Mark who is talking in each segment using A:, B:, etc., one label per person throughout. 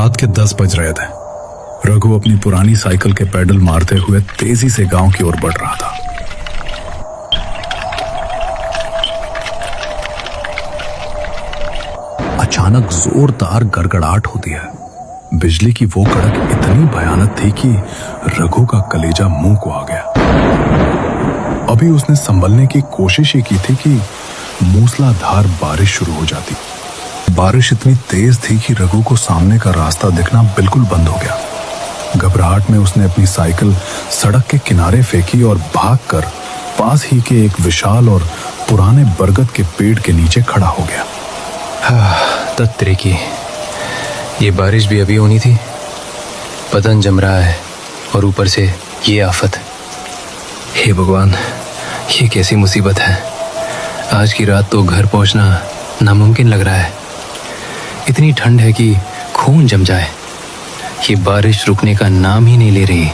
A: रात के 10 बज रहे थे। रघु अपनी पुरानी साइकिल के पैडल मारते हुए तेजी से गांव की ओर बढ़ रहा था। अचानक जोरदार गड़गड़ाहट होती है। बिजली की वो कड़क इतनी भयानक थी कि रघु का कलेजा मुंह को आ गया। अभी उसने संभलने की कोशिश ही की थी कि मूसलाधार बारिश शुरू हो जाती। बारिश इतनी तेज थी कि रघु को सामने का रास्ता दिखना बिल्कुल बंद हो गया। घबराहट में उसने अपनी साइकिल सड़क के किनारे फेंकी और भागकर पास ही के एक विशाल और पुराने बरगद के पेड़ के नीचे खड़ा हो गया।
B: तत्रे की ये बारिश भी अभी होनी थी। पतन जम रहा है और ऊपर से ये आफत। हे भगवान, ये कैसी मुसीबत है। आज की रात तो घर पहुंचना नामुमकिन लग रहा है। इतनी ठंड है कि खून जम जाए। ये बारिश रुकने का नाम ही नहीं ले रही।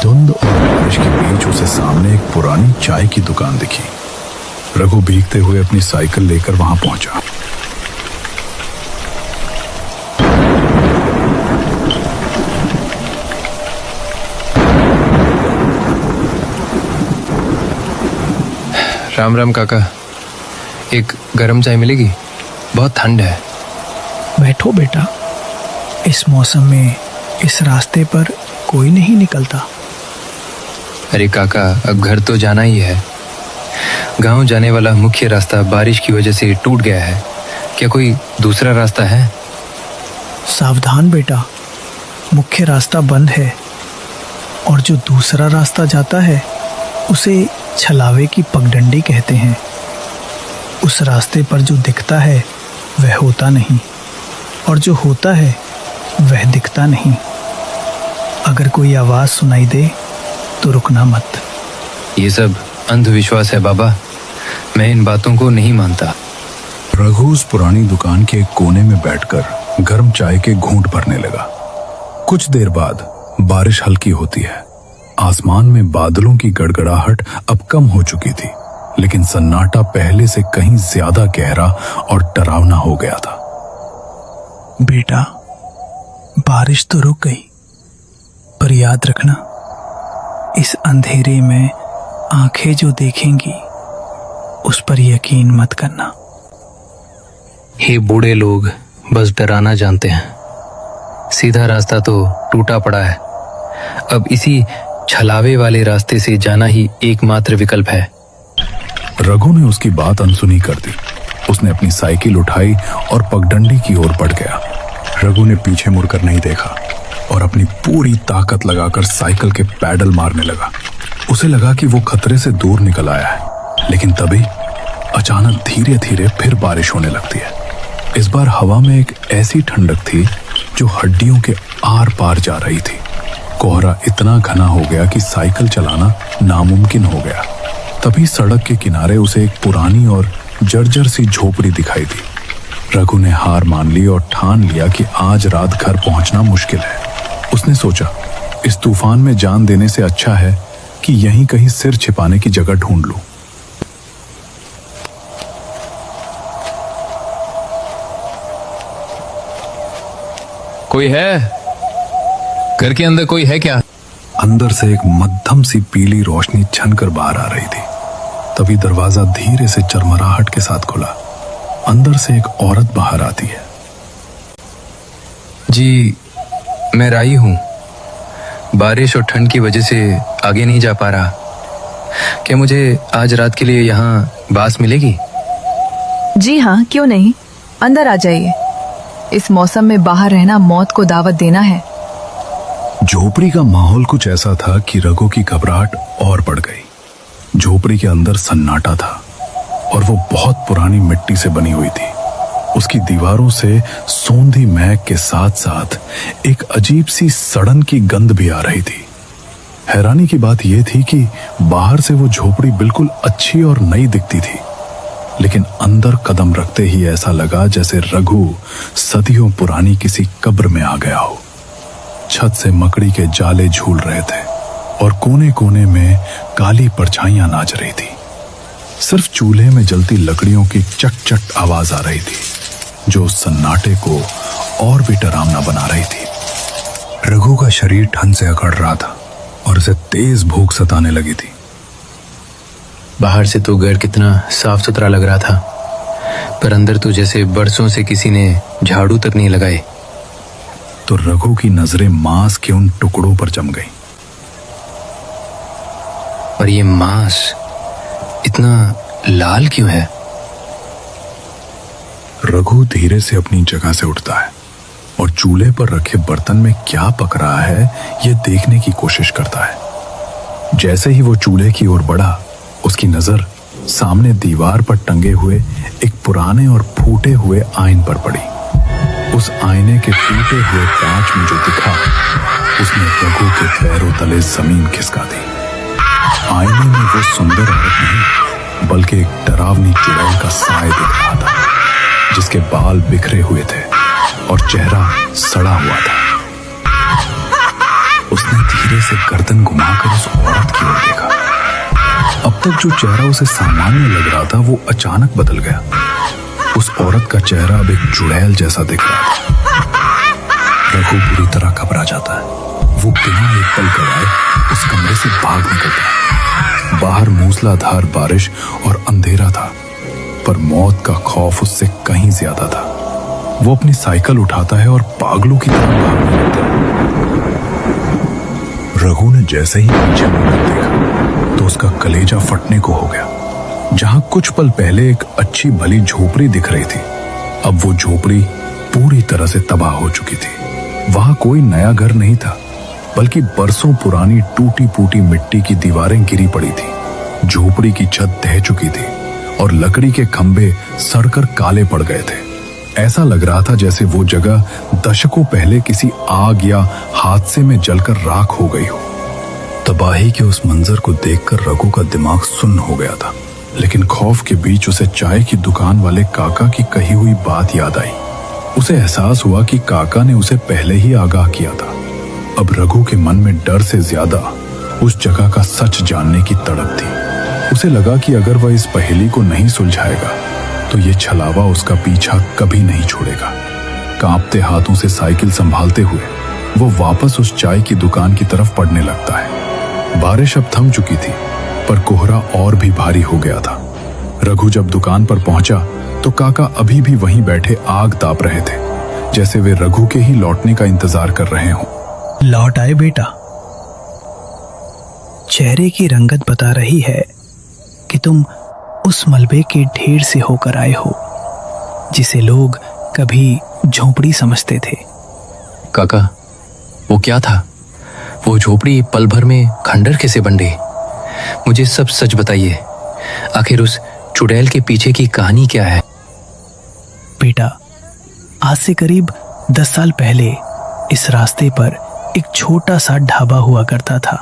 A: धुंध और बारिश के बीच उसे सामने एक पुरानी चाय की दुकान दिखी। रघु भीगते हुए अपनी साइकिल लेकर वहां पहुंचा।
B: राम राम काका, एक गरम चाय मिलेगी? बहुत ठंड है।
C: बैठो बेटा, इस मौसम में इस रास्ते पर कोई नहीं निकलता।
B: अरे काका, अब घर तो जाना ही है। गांव जाने वाला मुख्य रास्ता बारिश की वजह से टूट गया है। क्या कोई दूसरा रास्ता है?
C: सावधान बेटा, मुख्य रास्ता बंद है और जो दूसरा रास्ता जाता है उसे छलावे की पगडंडी कहते हैं। उस रास्ते पर जो दिखता है वह होता नहीं और जो होता है वह दिखता नहीं। अगर कोई आवाज सुनाई दे तो रुकना मत।
B: ये सब अंधविश्वास है बाबा, मैं इन बातों को नहीं मानता।
A: रघु उस पुरानी दुकान के एक कोने में बैठकर गर्म चाय के घूंट भरने लगा। कुछ देर बाद बारिश हल्की होती है। आसमान में बादलों की गड़गड़ाहट अब कम हो चुकी थी, लेकिन सन्नाटा पहले से कहीं ज्यादा गहरा और डरावना हो गया था।
C: बेटा, बारिश तो रुक गई, पर याद रखना, इस अंधेरे में आंखें जो देखेंगी उस पर यकीन मत करना।
B: हे बूढ़े लोग बस डराना जानते हैं। सीधा रास्ता तो टूटा पड़ा है। अब इसी छलावे वाले रास्ते से जाना ही एकमात्र विकल्प है।
A: रघु ने उसकी बात अनसुनी कर दी। उसने अपनी साइकिल उठाई और पगडंडी की ओर बढ़ गया। रघु ने पीछे मुड़कर नहीं देखा और अपनी पूरी ताकत लगाकर साइकिल के पैडल मारने लगा। उसे लगा कि वो खतरे से दूर निकल आया है, लेकिन तभी अचानक धीरे धीरे फिर बारिश होने लगती है। इस बार हवा में एक ऐसी ठंडक थी जो हड्डियों के आर पार जा रही थी। कोहरा इतना घना हो गया कि साइकिल चलाना नामुमकिन हो गया। तभी सड़क के किनारे उसे एक पुरानी और जर्जर सी झोपड़ी दिखाई दी। रघु ने हार मान ली और ठान लिया कि आज रात घर पहुंचना मुश्किल है। उसने सोचा, इस तूफान में जान देने से अच्छा है कि यहीं कहीं सिर छिपाने की जगह ढूंढ लूं।
B: कोई है? घर के अंदर कोई है क्या?
A: अंदर से एक मध्यम सी पीली रोशनी छनकर बाहर आ रही थी। तभी दरवाजा धीरे से चरमराहट के साथ खुला। अंदर से एक औरत बाहर आती है।
B: जी, मैं राई हूँ। बारिश और ठंड की वजह से आगे नहीं जा पा रहा। क्या मुझे आज रात के लिए यहाँ बास मिलेगी?
D: जी हाँ, क्यों नहीं, अंदर आ जाइए। इस मौसम में बाहर रहना मौत को दावत देना है।
A: झोपड़ी का माहौल कुछ ऐसा था कि रघु की घबराहट और बढ़ गई। झोपड़ी के अंदर सन्नाटा था और वो बहुत पुरानी मिट्टी से बनी हुई थी। उसकी दीवारों से सोंधी महक के साथ साथ एक अजीब सी सड़न की गंध भी आ रही थी। हैरानी की बात यह थी कि बाहर से वो झोपड़ी बिल्कुल अच्छी और नई दिखती थी, लेकिन अंदर कदम रखते ही ऐसा लगा जैसे रघु सदियों पुरानी किसी कब्र में आ गया हो। छत से मकड़ी के जाले झूल रहे थे और कोने कोने में काली परछाइयां नाच रही थी। सिर्फ चूल्हे में जलती लकड़ियों की चट चट आवाज आ रही थी, जो उस सन्नाटे को और भी डरावना बना रही थी। रघु का शरीर ठंड से अकड़ रहा था और उसे तेज भूख सताने लगी थी।
B: बाहर से तो घर कितना साफ सुथरा लग रहा था, पर अंदर तो जैसे बरसों से किसी ने झाड़ू तक नहीं लगाए।
A: तो रघु की नजरें मांस के उन टुकड़ों पर जम गईं।
B: और ये मांस इतना लाल क्यों है?
A: रघु धीरे से अपनी जगह से उठता है और चूल्हे पर रखे बर्तन में क्या पक रहा है यह देखने की कोशिश करता है। जैसे ही वो चूल्हे की ओर बढ़ा, उसकी नजर सामने दीवार पर टंगे हुए एक पुराने और फूटे हुए आईने पर पड़ी। उस आईने के टूटे हुए कांच में जो दिखा, उसने रघु के पैरों तले जमीन खिसका दी। आईने में वो सुंदर औरत नहीं, बल्कि एक डरावनी चुड़ैल का साया दिख रहा था, जिसके बाल बिखरे हुए थे और चेहरा सड़ा हुआ था। उसने धीरे से गर्दन घुमाकर उस औरत की ओर देखा। अब तक जो चेहरा उसे सामान्य लग रहा था, वो अचानक बदल गया। उस औरत का चेहरा अब एक चुड़ैल जैसा दिख रहा था। रघु पूरी तरह घबरा जाता है। वो बिना एक पल गवाए उस कमरे से भाग निकलता है। बाहर मूसलाधार बारिश और अंधेरा था, पर मौत का खौफ उससे कहीं ज्यादा था। वो अपनी साइकिल उठाता है और पागलों की तरह भागने लगता है। रघु ने जैसे ही पीछे मुड़कर देखा, तो उसका कलेजा फटने को हो गया। जहां कुछ पल पहले एक अच्छी भली झोपड़ी दिख रही थी, अब वो झोपड़ी पूरी तरह से तबाह हो चुकी थी। वहां कोई नया घर नहीं था, बल्कि बरसों पुरानी टूटी फूटी मिट्टी की दीवारें गिरी पड़ी थी। झोपड़ी की छत ढह चुकी थी और लकड़ी के खंभे सड़कर काले पड़ गए थे। ऐसा लग रहा था जैसे वो जगह दशकों पहले किसी आग या हादसे में जलकर राख हो गई हो। तबाही के उस मंजर को देखकर रघु का दिमाग सुन्न हो गया था, लेकिन खौफ के बीच उसे चाय की दुकान वाले काका की कही हुई बात याद आई। उसे एहसास हुआ कि काका ने उसे पहले ही आगाह किया था। अब रघु के मन में डर से ज्यादा उस जगह का सच जानने की तड़प थी। उसे लगा कि अगर वह इस पहेली को नहीं सुलझाएगा, तो ये छलावा उसका पीछा कभी नहीं छोड़ेगा। कांपते हाथों से साइकिल संभालते हुए वो वापस उस चाय की दुकान की तरफ बढ़ने लगता है। बारिश अब थम चुकी थी, पर कोहरा और भी भारी हो गया था। रघु जब दुकान पर पहुंचा, तो काका अभी भी वहीं बैठे आग ताप रहे थे, जैसे वे रघु के ही लौटने का इंतजार कर रहे हों।
C: लौट आए बेटा। चेहरे की रंगत बता रही है कि तुम उस मलबे के ढेर से होकर आए हो, जिसे लोग कभी झोपड़ी समझते थे।
B: काका, वो क्या था? वो झोपड़ी पल भर में खंडर कैसे बन गई? मुझे सब सच बताइए। आखिर उस चुड़ैल के पीछे की कहानी क्या है?
C: बेटा, आज से करीब 10 साल पहले इस रास्ते पर एक छोटा सा ढाबा हुआ करता था।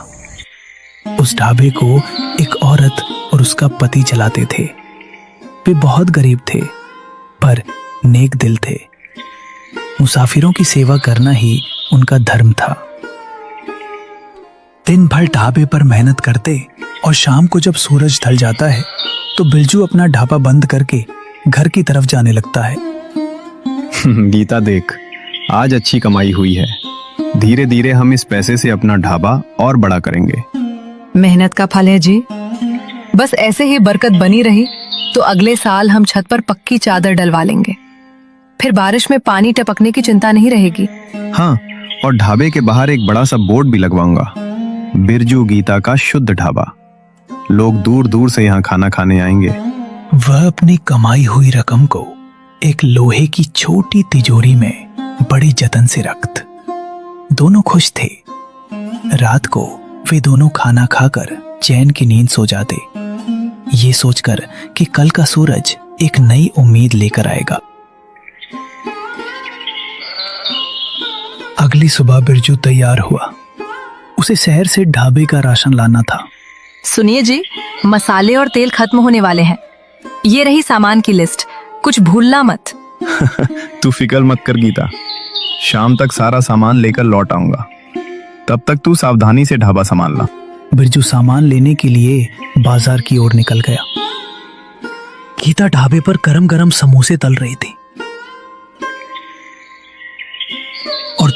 C: उस ढाबे को एक औरत और उसका पति चलाते थे। वे बहुत गरीब थे, पर नेक दिल थे। मुसाफिरों की सेवा करना ही उनका धर्म था। दिन भर ढाबे पर मेहनत करते और शाम को जब सूरज ढल जाता है, तो बिरजू अपना ढाबा बंद करके घर की तरफ जाने लगता है।
E: गीता देख, आज अच्छी कमाई हुई है। धीरे धीरे हम इस पैसे से अपना ढाबा और बड़ा करेंगे।
D: मेहनत का फल है जी। बस ऐसे ही बरकत बनी रही तो अगले साल हम छत पर पक्की चादर डलवा लेंगे। फिर बारिश में पानी टपकने की चिंता नहीं रहेगी।
E: हाँ, और ढाबे के बाहर एक बड़ा सा बोर्ड भी लगवाऊंगा, बिरजू गीता का शुद्ध ढाबा। लोग दूर दूर से यहाँ खाना खाने आएंगे।
C: वह अपनी कमाई हुई रकम को एक लोहे की छोटी तिजोरी में बड़े जतन से रखते। दोनों खुश थे। रात को वे दोनों खाना खाकर चैन की नींद सो जाते, ये सोचकर कि कल का सूरज एक नई उम्मीद लेकर आएगा। अगली सुबह बिरजू तैयार हुआ। उसे शहर से ढाबे का राशन लाना था।
D: सुनिए जी, मसाले और तेल खत्म होने वाले हैं। ये रही सामान की लिस्ट, कुछ भूलना मत।
E: तू फिक्र मत कर गीता, शाम तक सारा सामान लेकर लौट आऊंगा। तब तक तू सावधानी से ढाबा संभालना।
C: बिरजू सामान लेने के लिए बाजार की ओर निकल गया। गीता ढाबे पर गरम गरम समोसे तल रही थी।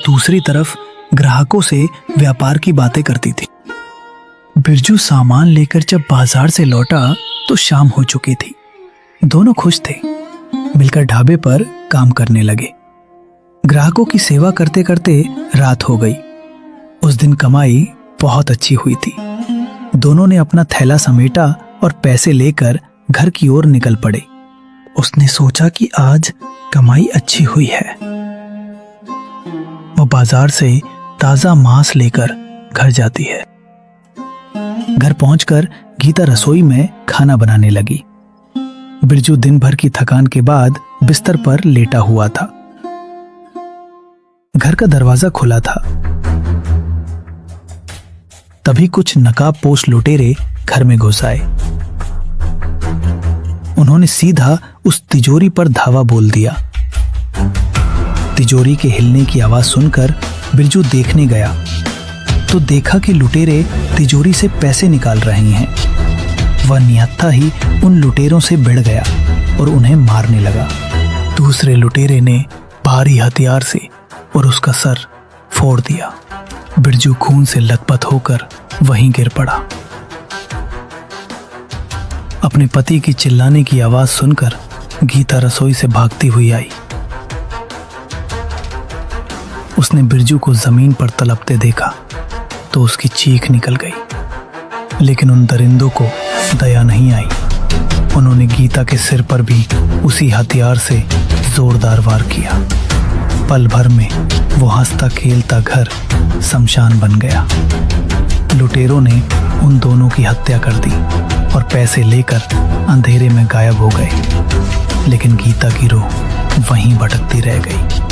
C: दूसरी तरफ ग्राहकों से व्यापार की बातें करती थी। बिरजू सामान लेकर जब बाजार से लौटा तो शाम हो चुकी थी। दोनों खुश थे, मिलकर ढाबे पर काम करने लगे। ग्राहकों की सेवा करते करते रात हो गई। उस दिन कमाई बहुत अच्छी हुई थी। दोनों ने अपना थैला समेटा और पैसे लेकर घर की ओर निकल पड़े। उसने सोचा कि आज कमाई अच्छी हुई है। वो बाजार से ताजा मांस लेकर घर जाती है। घर पहुंचकर गीता रसोई में खाना बनाने लगी। बिरजू दिन भर की थकान के बाद बिस्तर पर लेटा हुआ था। घर का दरवाजा खुला था। तभी कुछ नकाबपोश लुटेरे घर में घुस आए। उन्होंने सीधा उस तिजोरी पर धावा बोल दिया। तिजोरी के हिलने की आवाज सुनकर बिरजू देखने गया तो देखा कि लुटेरे तिजोरी से पैसे निकाल रहे हैं। वह निहत्था ही उन लुटेरों से भिड़ गया और उन्हें मारने लगा। दूसरे लुटेरे ने भारी हथियार से और उसका सर फोड़ दिया। बिरजू खून से लथपथ होकर वहीं गिर पड़ा। अपने पति की चिल्लाने की आवाज सुनकर गीता रसोई से भागती हुई आई। उसने बिरजू को जमीन पर तड़पते देखा तो उसकी चीख निकल गई। लेकिन उन दरिंदों को दया नहीं आई। उन्होंने गीता के सिर पर भी उसी हथियार से जोरदार वार किया। पल भर में वो हंसता खेलता घर शमशान बन गया। लुटेरों ने उन दोनों की हत्या कर दी और पैसे लेकर अंधेरे में गायब हो गए। लेकिन गीता की रूह वहीं भटकती रह गई।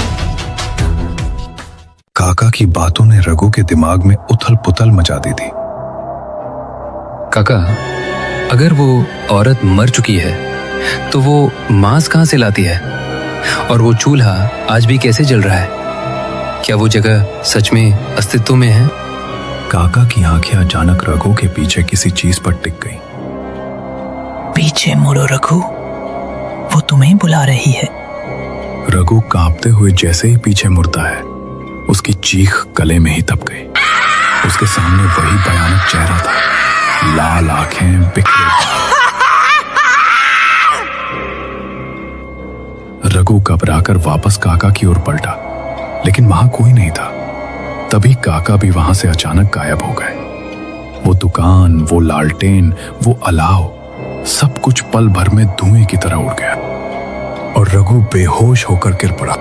A: काका की बातों ने रघु के दिमाग में उथल पुथल मचा दी थी।
B: काका, अगर वो औरत मर चुकी है तो वो मांस कहां से लाती है? और वो चूल्हा आज भी कैसे जल रहा है? क्या वो जगह सच में अस्तित्व में है?
A: काका की आंखें अचानक रघु के पीछे किसी चीज पर टिक गई।
C: पीछे मुड़ो रघु, वो तुम्हें बुला रही है।
A: रघु कांपते हुए जैसे ही पीछे मुड़ता है, उसकी चीख गले में ही दब गई। उसके सामने वही भयानक चेहरा था, लाल आंखें, बिखरे बाल। रघु घबराकर वापस काका की ओर पलटा, लेकिन वहां कोई नहीं था। तभी काका भी वहां से अचानक गायब हो गए। वो दुकान, वो लालटेन, वो अलाव, सब कुछ पल भर में धुएं की तरह उड़ गया और रघु बेहोश होकर गिर पड़ा।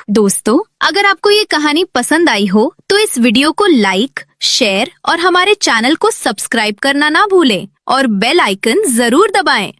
F: दोस्तों, अगर आपको ये कहानी पसंद आई हो तो इस वीडियो को लाइक, शेयर और हमारे चैनल को सब्सक्राइब करना ना भूलें और बेल आइकन जरूर दबाएं।